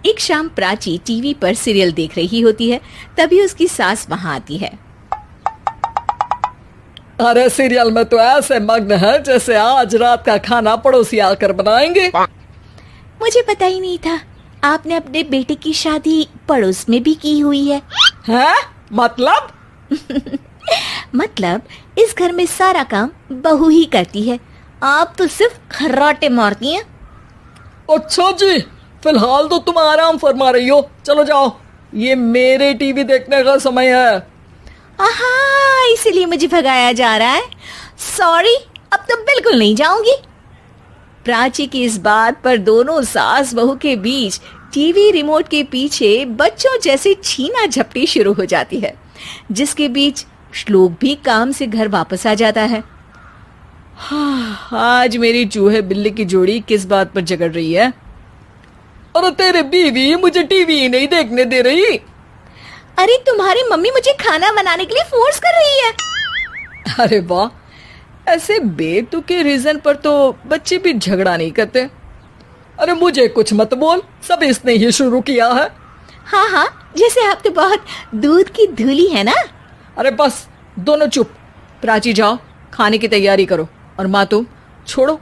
एक शाम प्राची टीवी पर सीरियल देख रही होती है। तभी उसकी सास वहां आती है। अरे सीरियल में तो ऐसे मग्न है जैसे आज रात का खाना पड़ोसी आकर बनाएंगे। मुझे पता ही नहीं था आपने अपने बेटे की शादी पड़ोस में भी की हुई है। हैं? मतलब? मतलब इस घर में सारा काम बहू ही करती है, आप तो सिर्फ खर्राटे मारती हैं। अच्छा जी, फिलहाल तो तुम आराम फरमा रही हो, चलो जाओ, ये मेरे टीवी देखने का समय है। आहा, इसीलिए मुझे भगाया जा रहा है। सॉरी, अब तो बिल्कुल नहीं जाऊंगी। प्राची की इस बात पर दोनों सास बहू के बीच टीवी रिमोट के पीछे बच्चों जैसे छीना झपटी शुरू हो जाती है, जिसके बीच श्लोक भी काम से घर वापस आ जाता है। आज मेरी चूहे बिल्ली की जोड़ी किस बात पर झगड़ रही है? अरे तेरे बीवी मुझे टीवी ही नहीं देखने दे रही। अरे तुम्हारी मम्मी मुझे खाना बनाने के लिए फोर्स कर रही है। अरे वाह, ऐसे बेतुके रीजन पर तो बच्चे भी झगड़ा नहीं करते। अरे मुझे कुछ मत बोल, सब इसने ही शुरू किया है। हाँ हाँ, जैसे आप तो बहुत दूध की धूली है ना। अरे बस, दोनों चुप। प्राची जाओ, खाने की तैयारी करो। और माँ तुम छोड़ो,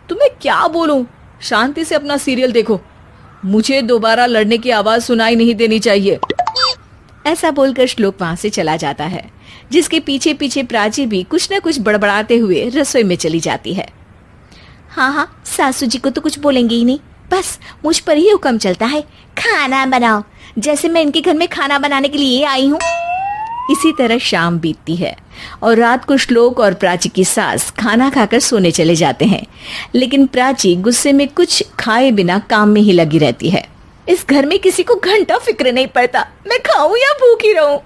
तुम्हें क्या बोलूं, शांति से अपना सीरियल देखो, मुझे दोबारा लड़ने की आवाज सुनाई नहीं देनी चाहिए। ऐसा बोलकर श्लोक वहां से चला जाता है, जिसके पीछे पीछे प्राची भी कुछ न कुछ बड़बड़ाते हुए रसोई में चली जाती है। हाँ हाँ, सासू जी को तो कुछ बोलेंगे ही नहीं, बस मुझ पर ही हुक्म चलता है, खाना बनाओ, जैसे मैं इनके घर में खाना बनाने के लिए आई हूँ। इसी तरह शाम बीतती है और रात को श्लोक और प्राची की सास खाना खाकर सोने चले जाते हैं, लेकिन प्राची गुस्से में कुछ खाए बिना काम में ही लगी रहती है। इस घर में किसी को घंटा फिक्र नहीं पड़ता, मैं खाऊं या भूखी रहूं।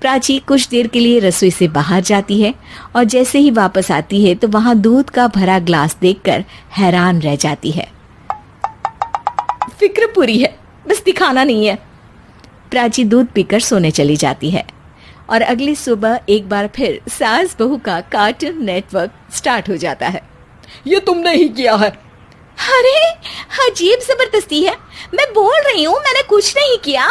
प्राची कुछ देर के लिए रसोई से बाहर जाती है और जैसे ही वापस आती है तो वहां दूध का भरा ग्लास देखकर हैरान रह जाती है। फिक्र पूरी है, बस दिखाना नहीं है। प्राची दूध पीकर सोने चली जाती है और अगली सुबह एक बार फिर सास बहू का कार्टून नेटवर्क स्टार्ट हो जाता है। ये तुमने ही किया है। अरे अजीब जबरदस्ती है, मैं बोल रही हूँ मैंने कुछ नहीं किया।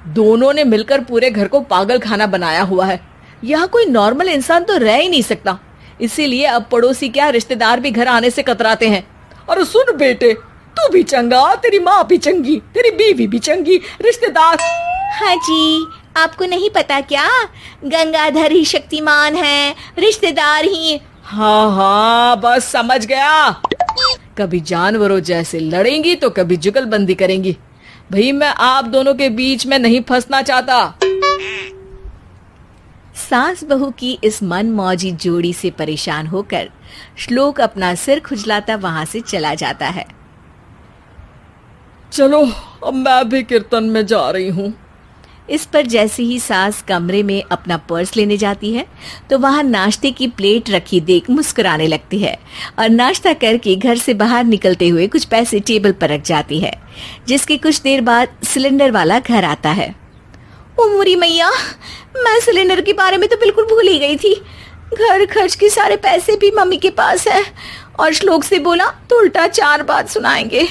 दोनों ने मिलकर पूरे घर को पागल खाना बनाया हुआ है। यहाँ कोई नॉर्मल इंसान तो रह ही नहीं सकता, इसीलिए अब पड़ोसी क्या रिश्तेदार भी घर आने से कतराते हैं। और सुन बेटे, तू भी चंगा, तेरी माँ भी चंगी, तेरी बीवी भी चंगी, रिश्तेदार। हाँ जी, आपको नहीं पता क्या, गंगाधर ही शक्तिमान है, रिश्तेदार ही। हाँ हाँ, बस समझ गया। कभी जानवरों जैसे लड़ेंगी तो कभी जुगलबंदी करेंगी। भाई मैं आप दोनों के बीच में नहीं फंसना चाहता। सास बहू की इस मनमौजी जोड़ी से परेशान होकर श्लोक अपना सिर खुजलाता वहां से चला जाता है। चलो अब मैं भी कीर्तन में जा रही हूँ। इस पर जैसे ही सास कमरे में अपना पर्स लेने जाती है तो वहां नाश्ते की प्लेट रखी देख मुस्कुराने लगती है और नाश्ता करके घर से बाहर निकलते हुए कुछ पैसे टेबल पर रख जाती है, जिसके कुछ देर बाद सिलेंडर वाला घर आता है। ओ मोरी मैया, मैं सिलेंडर के बारे में तो बिल्कुल भूल ही गई थी। घर खर्च के सारे पैसे भी मम्मी के पास है और श्लोक से बोला तो उल्टा 4 बात सुनाएंगे।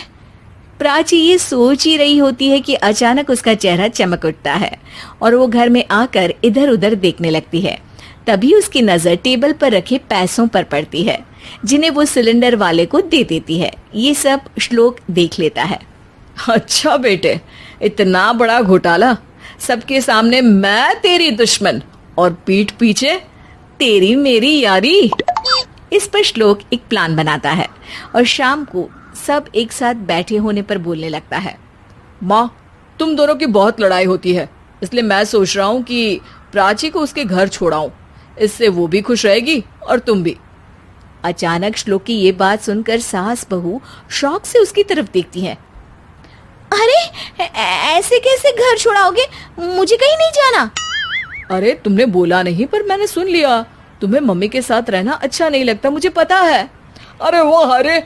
प्राची ये सोच ही रही होती है कि अचानक उसका चेहरा चमक उठता है और वो घर में आकर इधर उधर देखने लगती है। तभी उसकी नजर टेबल पर रखे पैसों पर पड़ती है, जिन्हें वो सिलेंडर वाले को दे देती है। ये सब श्लोक देख लेता है। अच्छा बेटे, इतना बड़ा घोटाला, सबके सामने मैं तेरी दुश्मन और पीठ पीछे तेरी मेरी यारी। इस पर श्लोक एक प्लान बनाता है और शाम को सब एक साथ बैठे होने पर बोलने लगता है। माँ, तुम दोनों की बहुत लड़ाई होती है, इसलिए मैं सोच रहा हूँ कि प्राची को उसके घर छोड़ाऊं, इससे वो भी खुश रहेगी और तुम भी। अचानक श्लोक की ये बात सुनकर सास बहू शौक से उसकी तरफ देखती हैं। अरे ऐसे कैसे घर छोड़ाओगे, मुझे कहीं नहीं जाना। अरे तुमने बोला नहीं पर मैंने सुन लिया, तुम्हें मम्मी के साथ रहना अच्छा नहीं लगता, मुझे पता है। अरे वो, अरे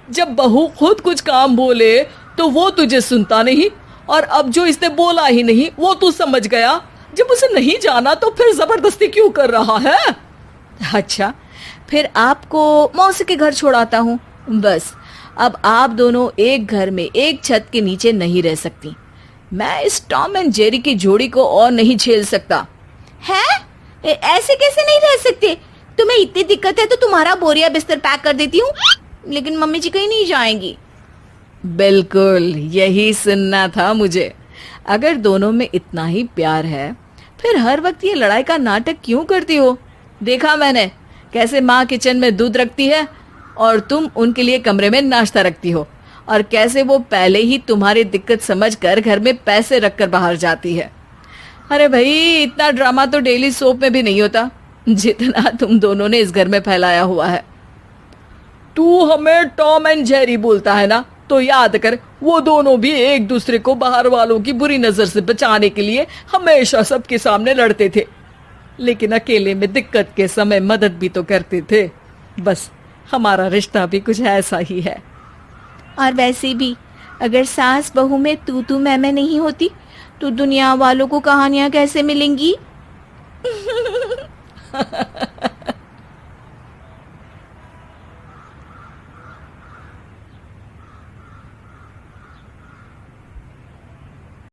जब बहू खुद कुछ काम बोले तो वो तुझे सुनता नहीं, और अब जो इसने बोला ही नहीं वो तू समझ गया। जब उसे नहीं जाना तो फिर जबरदस्ती क्यों कर रहा है? अच्छा, फिर आपको मौसी के घर छोड़ाता हूँ, बस अब आप दोनों एक घर में एक छत के नीचे नहीं रह सकती। मैं इस टॉम एंड जेरी की जोड़ी को और नहीं झेल सकता। है? ऐसे कैसे नहीं रह सकते? तुम्हें इतनी दिक्कत है तो तुम्हारा बोरिया बिस्तर पैक कर देती हूँ, लेकिन मम्मी जी कहीं नहीं जाएंगी। बिल्कुल यही सुनना था मुझे। अगर दोनों में इतना ही प्यार है फिर हर वक्त ये लड़ाई का नाटक क्यों करती हो? देखा मैंने कैसे माँ किचन में दूध रखती है और तुम उनके लिए कमरे में नाश्ता रखती हो, और कैसे वो पहले ही तुम्हारी दिक्कत समझकर घर में पैसे रखकर बाहर जाती है। अरे भाई, इतना ड्रामा तो डेली सोप में भी नहीं होता जितना तुम दोनों ने इस घर में फैलाया हुआ है। तू हमें टॉम एंड जेरी बोलता है ना, तो याद कर वो दोनों भी एक दूसरे को बाहर वालों की बुरी नजर से बचाने के लिए हमेशा सबके सामने लड़ते थे, लेकिन अकेले में दिक्कत के समय मदद भी तो करते थे। बस हमारा रिश्ता भी कुछ ऐसा ही है। और वैसे भी अगर सास बहू में तू मैं नहीं होती तो दुनिया वालों को कहानियां कैसे मिलेंगी?